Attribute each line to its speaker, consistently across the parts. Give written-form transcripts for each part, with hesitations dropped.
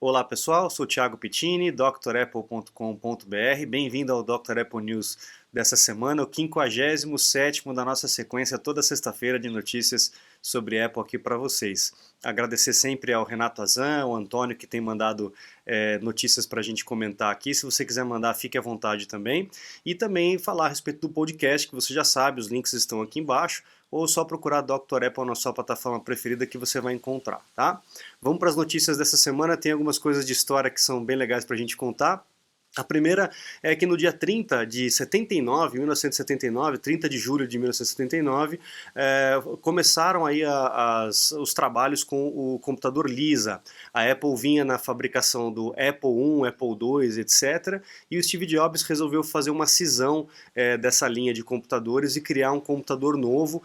Speaker 1: Olá pessoal, sou o Thiago Pittini, drapple.com.br. Bem-vindo ao Dr. Apple News dessa semana, o 57º da nossa sequência toda sexta-feira de notícias sobre Apple aqui para vocês. Agradecer sempre ao Renato Azan, ao Antônio que tem mandado notícias para a gente comentar aqui. Se você quiser mandar, fique à vontade também. E também falar a respeito do podcast, que você já sabe, os links estão aqui embaixo, ou só procurar Dr. Apple na sua plataforma preferida que você vai encontrar, tá? Vamos para as notícias dessa semana, tem algumas coisas de história que são bem legais para a gente contar. A primeira é que no dia 30 de 1979, 30 de julho de 1979, começaram aí os trabalhos com o computador Lisa. A Apple vinha na fabricação do Apple I, Apple II, etc. E o Steve Jobs resolveu fazer uma cisão dessa linha de computadores e criar um computador novo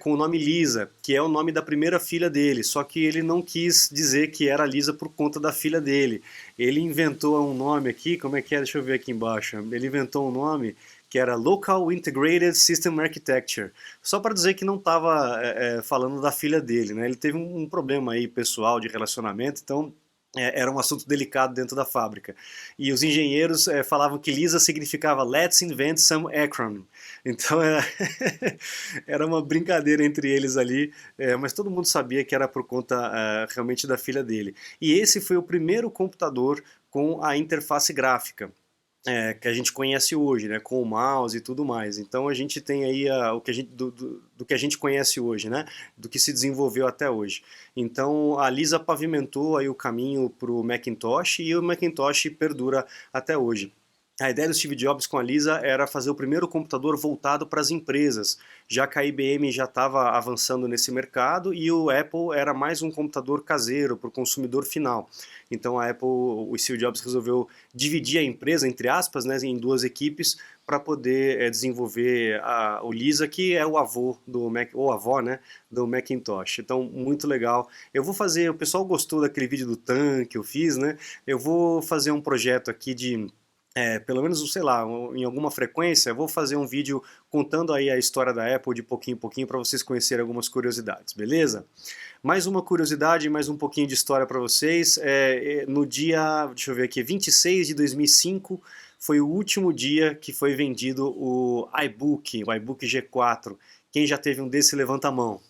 Speaker 1: com o nome Lisa, que é o nome da primeira filha dele, só que ele não quis dizer que era Lisa por conta da filha dele. Ele inventou um nome aqui, como é que é? Deixa eu ver aqui embaixo. Ele inventou um nome que era Local Integrated System Architecture, só para dizer que não estava falando da filha dele, né? Ele teve um problema aí pessoal de relacionamento, então era um assunto delicado dentro da fábrica. E os engenheiros falavam que Lisa significava Let's invent some acronym. Então era uma brincadeira entre eles ali, mas todo mundo sabia que era por conta realmente da filha dele. E esse foi o primeiro computador com a interface gráfica. Que a gente conhece hoje, né, com o mouse e tudo mais. Então a gente tem aí o que a gente, do que a gente conhece hoje, né, do que se desenvolveu até hoje. Então a Lisa pavimentou aí o caminho para o Macintosh e o Macintosh perdura até hoje. A ideia do Steve Jobs com a Lisa era fazer o primeiro computador voltado para as empresas, já que a IBM já estava avançando nesse mercado e o Apple era mais um computador caseiro para o consumidor final. Então a Apple, o Steve Jobs resolveu dividir a empresa, entre aspas, né, em duas equipes para poder desenvolver o Lisa, que é o avô do Mac, ou avó, né, do Macintosh. Então, muito legal. Eu vou fazer, o pessoal gostou daquele vídeo do TAN que eu fiz, né? Eu vou fazer um projeto aqui de pelo menos, sei lá, em alguma frequência, eu vou fazer um vídeo contando aí a história da Apple de pouquinho em pouquinho para vocês conhecerem algumas curiosidades, beleza? Mais uma curiosidade, mais um pouquinho de história para vocês. No dia, deixa eu ver aqui, 26 de 2005, foi o último dia que foi vendido o iBook G4. Quem já teve um desse, levanta a mão.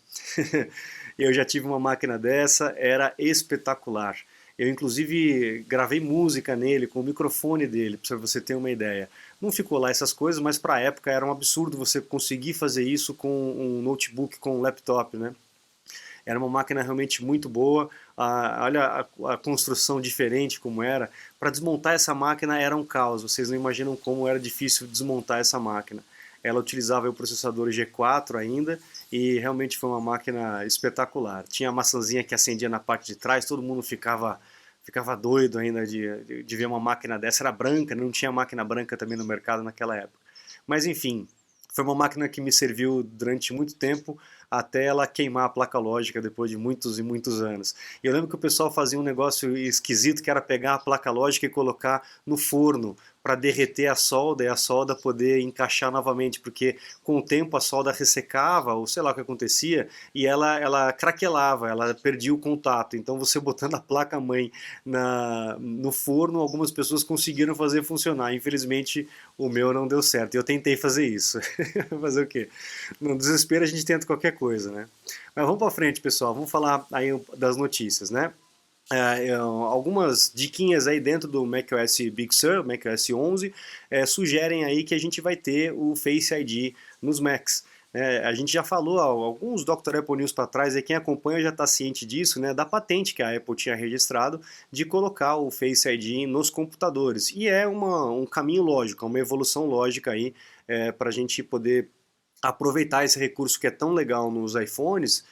Speaker 1: Eu já tive uma máquina dessa, era espetacular. Eu, inclusive, gravei música nele, com o microfone dele, para você ter uma ideia. Não ficou lá essas coisas, mas para a época era um absurdo você conseguir fazer isso com um notebook, com um laptop, né? Era uma máquina realmente muito boa, olha a construção diferente como era. Para desmontar essa máquina era um caos, vocês não imaginam como era difícil desmontar essa máquina. Ela utilizava o processador G4 ainda e realmente foi uma máquina espetacular. Tinha a maçãzinha que acendia na parte de trás, todo mundo ficava doido ainda de ver uma máquina dessa. Era branca, não tinha máquina branca também no mercado naquela época. Mas enfim, foi uma máquina que me serviu durante muito tempo, até ela queimar a placa lógica depois de muitos e muitos anos. E eu lembro que o pessoal fazia um negócio esquisito, que era pegar a placa lógica e colocar no forno para derreter a solda e a solda poder encaixar novamente, porque com o tempo a solda ressecava, ou sei lá o que acontecia, e ela craquelava, ela perdia o contato. Então você botando a placa-mãe no forno, algumas pessoas conseguiram fazer funcionar. Infelizmente o meu não deu certo, eu tentei fazer isso. Fazer o quê? No desespero a gente tenta qualquer coisa, né? Mas vamos para frente, pessoal, vamos falar aí das notícias, né? Algumas diquinhas aí dentro do macOS Big Sur, macOS 11, sugerem aí que a gente vai ter o Face ID nos Macs. A gente já falou alguns Dr. Apple News para trás, e quem acompanha já está ciente disso, né, da patente que a Apple tinha registrado de colocar o Face ID nos computadores. E é um caminho lógico, uma evolução lógica aí para a gente poder aproveitar esse recurso que é tão legal nos iPhones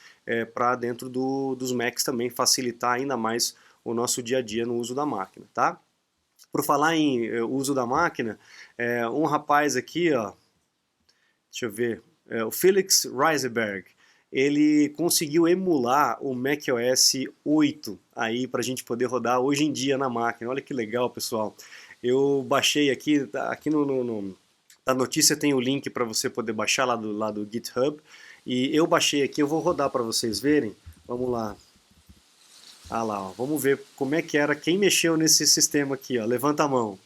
Speaker 1: para dentro dos Macs também facilitar ainda mais o nosso dia a dia no uso da máquina, tá? Por falar em uso da máquina, um rapaz aqui, ó, deixa eu ver, o Felix Reisenberg, ele conseguiu emular o macOS 8 aí para a gente poder rodar hoje em dia na máquina. Olha que legal, pessoal. Eu baixei aqui na notícia tem o link para você poder baixar lá do GitHub. E eu baixei aqui, eu vou rodar para vocês verem. Vamos lá. Ah lá, ó, vamos ver como é que era, quem mexeu nesse sistema aqui, ó, levanta a mão.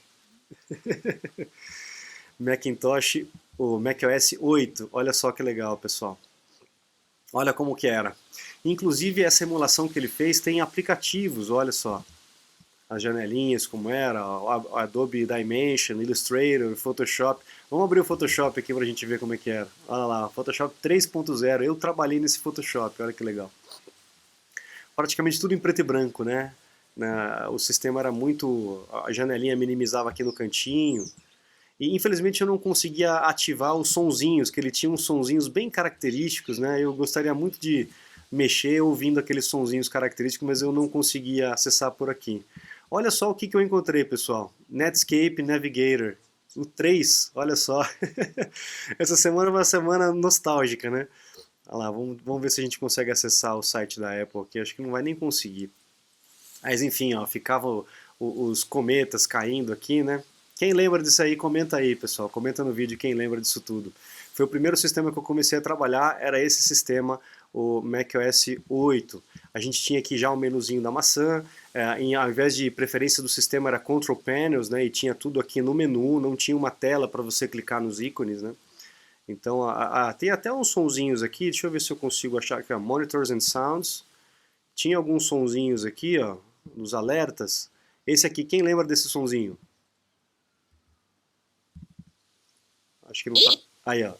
Speaker 1: Macintosh, o macOS 8, olha só que legal, pessoal. Olha como que era. Inclusive, essa emulação que ele fez tem aplicativos, olha só. As janelinhas como era, o Adobe Dimension, Illustrator, Photoshop. Vamos abrir o Photoshop aqui pra gente ver como é que era. Olha lá, Photoshop 3.0. Eu trabalhei nesse Photoshop, olha que legal. Praticamente tudo em preto e branco, né? O sistema era muito... A janelinha minimizava aqui no cantinho. E infelizmente eu não conseguia ativar os sonzinhos, que ele tinha uns sonzinhos bem característicos, né? Eu gostaria muito de mexer ouvindo aqueles sonzinhos característicos, mas eu não conseguia acessar por aqui. Olha só o que eu encontrei, pessoal. Netscape Navigator. O 3, olha só. Essa semana é uma semana nostálgica, né? Olha lá, vamos ver se a gente consegue acessar o site da Apple aqui. Acho que não vai nem conseguir. Mas enfim, ó, ficavam os cometas caindo aqui, né? Quem lembra disso aí, comenta aí, pessoal. Comenta no vídeo quem lembra disso tudo. Foi o primeiro sistema que eu comecei a trabalhar, era esse sistema, o macOS 8. A gente tinha aqui já o menuzinho da maçã, ao invés de preferência do sistema era Control Panels, né? E tinha tudo aqui no menu, não tinha uma tela para você clicar nos ícones, né? Então, tem até uns sonzinhos aqui, deixa eu ver se eu consigo achar aqui, ó, Monitors and Sounds. Tinha alguns sonzinhos aqui, ó, nos alertas. Esse aqui, quem lembra desse sonzinho? Acho que não tá. Aí, ó.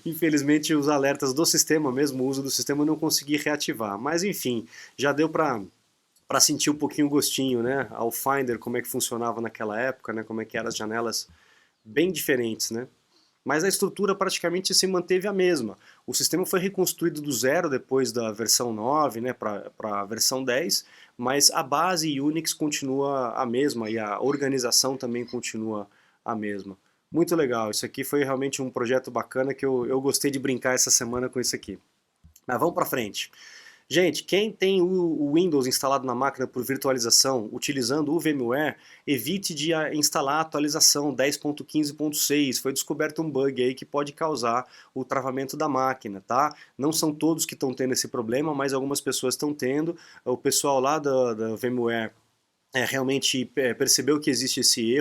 Speaker 1: Infelizmente, os alertas do sistema, mesmo o uso do sistema, eu não consegui reativar. Mas, enfim, já deu para sentir um pouquinho o gostinho, né? Ao Finder, como é que funcionava naquela época, né? Como é que eram as janelas bem diferentes, né? Mas a estrutura praticamente se manteve a mesma. O sistema foi reconstruído do zero depois da versão 9, né, para a versão 10, mas a base Unix continua a mesma e a organização também continua a mesma. Muito legal, isso aqui foi realmente um projeto bacana que eu gostei de brincar essa semana com isso aqui. Mas vamos para frente. Gente, quem tem o Windows instalado na máquina por virtualização utilizando o VMware, evite de instalar a atualização 10.15.6. Foi descoberto um bug aí que pode causar o travamento da máquina, tá? Não são todos que estão tendo esse problema, mas algumas pessoas estão tendo. O pessoal lá da VMware realmente percebeu que existe esse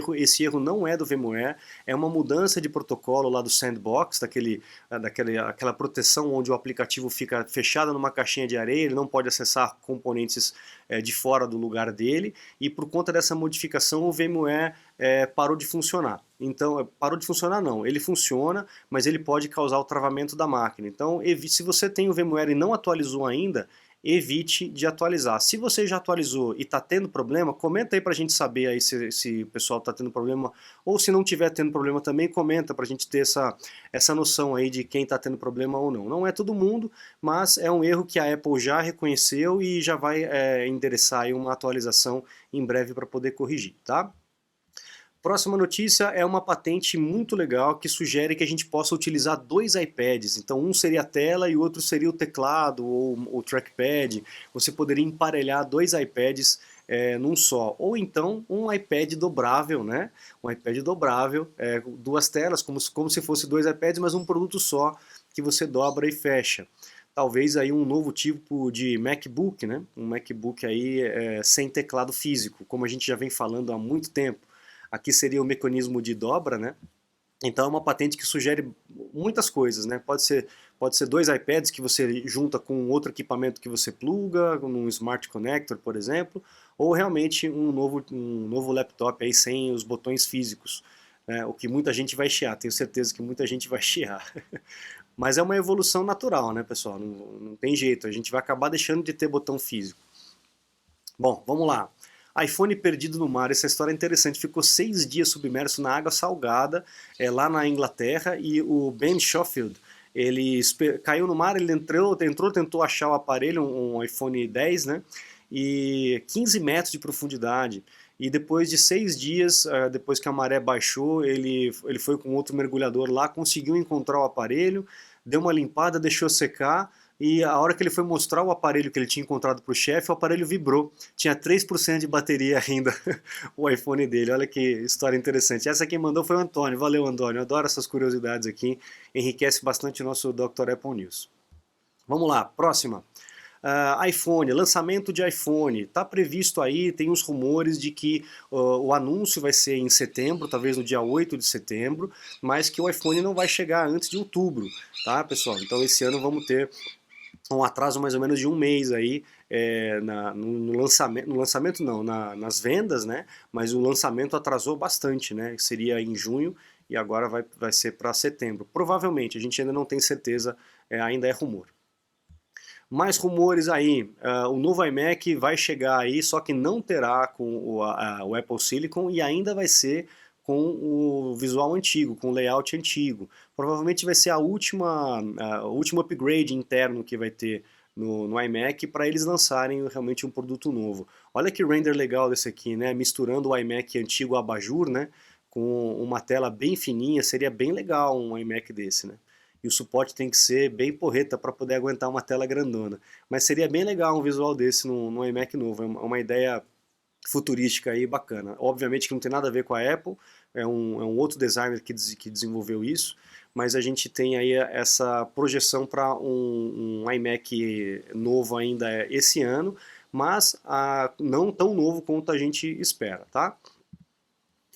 Speaker 1: erro não é do VMware, é uma mudança de protocolo lá do sandbox, aquela proteção onde o aplicativo fica fechado numa caixinha de areia, ele não pode acessar componentes de fora do lugar dele, e por conta dessa modificação o VMware parou de funcionar. Então, parou de funcionar não, ele funciona, mas ele pode causar o travamento da máquina. Então, se você tem o VMware e não atualizou ainda, evite de atualizar. Se você já atualizou e está tendo problema, comenta aí para a gente saber aí se o pessoal está tendo problema, ou se não tiver tendo problema também, comenta para a gente ter essa noção aí de quem está tendo problema ou não. Não é todo mundo, mas é um erro que a Apple já reconheceu e já vai endereçar aí uma atualização em breve para poder corrigir, tá? Próxima notícia é uma patente muito legal que sugere que a gente possa utilizar dois iPads. Então um seria a tela e o outro seria o teclado ou o trackpad. Você poderia emparelhar dois iPads num só. Ou então um iPad dobrável, né? Um iPad dobrável, duas telas, como se fosse dois iPads, mas um produto só que você dobra e fecha. Talvez aí um novo tipo de MacBook, né? Um MacBook aí sem teclado físico, como a gente já vem falando há muito tempo. Aqui seria o mecanismo de dobra, né? Então é uma patente que sugere muitas coisas, né? Pode ser dois iPads que você junta com outro equipamento que você pluga, num Smart Connector, por exemplo, ou realmente um novo laptop aí sem os botões físicos, né? O que muita gente vai chiar, tenho certeza que muita gente vai chiar. Mas é uma evolução natural, né, pessoal? Não tem jeito, a gente vai acabar deixando de ter botão físico. Bom, vamos lá. iPhone perdido no mar, essa história é interessante. Ficou 6 dias submerso na água salgada, lá na Inglaterra, e o Ben Schofield, ele caiu no mar, ele entrou, tentou achar o aparelho, um iPhone 10, né? E 15 metros de profundidade. E depois de 6 dias, depois que a maré baixou, ele foi com outro mergulhador lá, conseguiu encontrar o aparelho, deu uma limpada, deixou secar, e a hora que ele foi mostrar o aparelho que ele tinha encontrado para o chefe, o aparelho vibrou. Tinha 3% de bateria ainda, o iPhone dele. Olha que história interessante. Essa quem mandou foi o Antônio. Valeu, Antônio. Eu adoro essas curiosidades aqui. Enriquece bastante o nosso Dr. Apple News. Vamos lá, próxima. iPhone, lançamento de iPhone, está previsto aí, tem uns rumores de que o anúncio vai ser em setembro, talvez no dia 8 de setembro, mas que o iPhone não vai chegar antes de outubro, tá, pessoal? Então esse ano vamos ter um atraso mais ou menos de um mês aí no lançamento não, nas vendas, né? Mas o lançamento atrasou bastante, né? Seria em junho e agora vai ser para setembro. Provavelmente, a gente ainda não tem certeza, ainda é rumor. Mais rumores aí, o novo iMac vai chegar aí, só que não terá com o Apple Silicon e ainda vai ser com o visual antigo, com o layout antigo. Provavelmente vai ser o último upgrade interno que vai ter no iMac para eles lançarem realmente um produto novo. Olha que render legal desse aqui, né? Misturando o iMac antigo abajur, né? Com uma tela bem fininha, seria bem legal um iMac desse, né? E o suporte tem que ser bem porreta para poder aguentar uma tela grandona. Mas seria bem legal um visual desse no iMac novo, é uma ideia futurística aí bacana. Obviamente que não tem nada a ver com a Apple, é um outro designer que desenvolveu isso, mas a gente tem aí essa projeção para um iMac novo ainda esse ano, mas não tão novo quanto a gente espera, tá?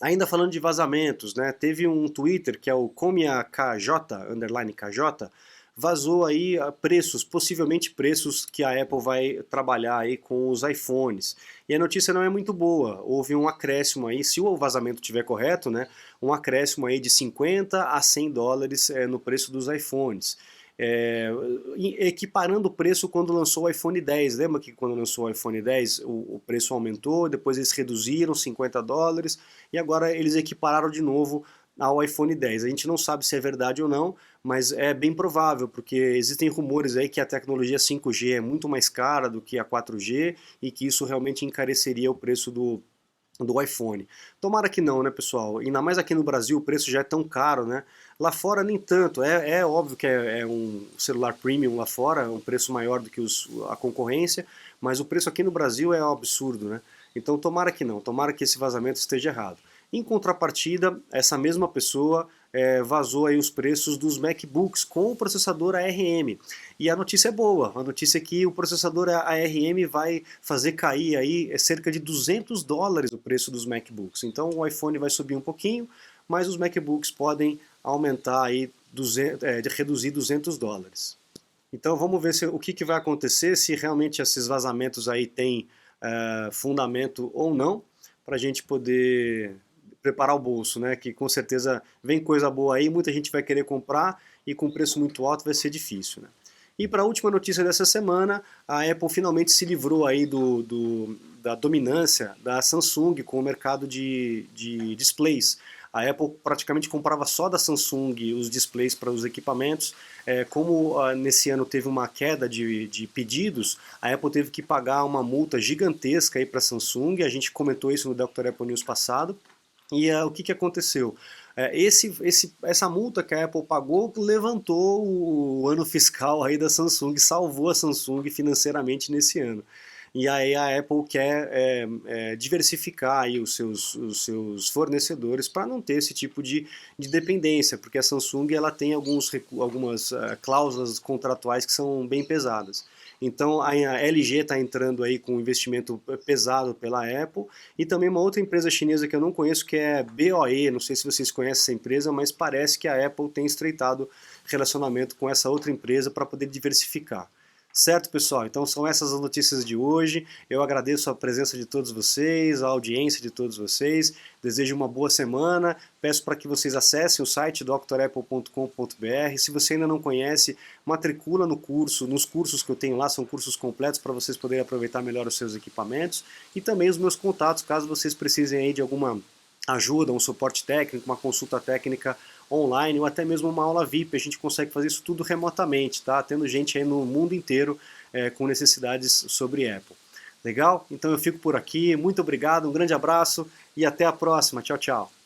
Speaker 1: Ainda falando de vazamentos, né? Teve um Twitter que é o KJ_KJ, vazou aí preços, possivelmente preços que a Apple vai trabalhar aí com os iPhones. E a notícia não é muito boa. Houve um acréscimo aí, se o vazamento estiver correto, né? Um acréscimo aí de 50 a 100 dólares no preço dos iPhones. Equiparando o preço quando lançou o iPhone 10. Lembra que quando lançou o iPhone 10 o preço aumentou, depois eles reduziram 50 dólares e agora eles equipararam de novo ao iPhone 10. A gente não sabe se é verdade ou não, mas é bem provável, porque existem rumores aí que a tecnologia 5G é muito mais cara do que a 4G e que isso realmente encareceria o preço do iPhone. Tomara que não, né, pessoal? Ainda mais aqui no Brasil o preço já é tão caro, né? Lá fora nem tanto, é óbvio que é um celular premium lá fora, é um preço maior do que a concorrência, mas o preço aqui no Brasil é um absurdo, né? Então tomara que não, tomara que esse vazamento esteja errado. Em contrapartida, essa mesma pessoa vazou aí os preços dos MacBooks com o processador ARM. E a notícia é boa, a notícia é que o processador ARM vai fazer cair aí cerca de 200 dólares o preço dos MacBooks. Então o iPhone vai subir um pouquinho, mas os MacBooks podem aumentar aí, reduzir 200 dólares. Então vamos ver o que vai acontecer, se realmente esses vazamentos aí têm fundamento ou não, para a gente poder preparar o bolso, né? Que com certeza vem coisa boa aí, muita gente vai querer comprar e com preço muito alto vai ser difícil, né? E para a última notícia dessa semana, a Apple finalmente se livrou aí da dominância da Samsung com o mercado de displays. A Apple praticamente comprava só da Samsung os displays para os equipamentos. Como nesse ano teve uma queda de pedidos, a Apple teve que pagar uma multa gigantesca para a Samsung. A gente comentou isso no Dr. Apple News passado. E o que aconteceu? Essa multa que a Apple pagou levantou o ano fiscal aí da Samsung, salvou a Samsung financeiramente nesse ano. E aí a Apple quer diversificar aí os seus fornecedores para não ter esse tipo de dependência, porque a Samsung ela tem algumas cláusulas contratuais que são bem pesadas. Então a LG está entrando aí com um investimento pesado pela Apple e também uma outra empresa chinesa que eu não conheço que é BOE, não sei se vocês conhecem essa empresa, mas parece que a Apple tem estreitado relacionamento com essa outra empresa para poder diversificar. Certo, pessoal? Então são essas as notícias de hoje. Eu agradeço a presença de todos vocês, a audiência de todos vocês. Desejo uma boa semana. Peço para que vocês acessem o site drapple.com.br. Se você ainda não conhece, matricula nos cursos que eu tenho lá, são cursos completos para vocês poderem aproveitar melhor os seus equipamentos. E também os meus contatos, caso vocês precisem aí de alguma ajuda, um suporte técnico, uma consulta técnica online ou até mesmo uma aula VIP. A gente consegue fazer isso tudo remotamente, tá? Tendo gente aí no mundo inteiro com necessidades sobre Apple. Legal? Então eu fico por aqui. Muito obrigado, um grande abraço e até a próxima. Tchau, tchau.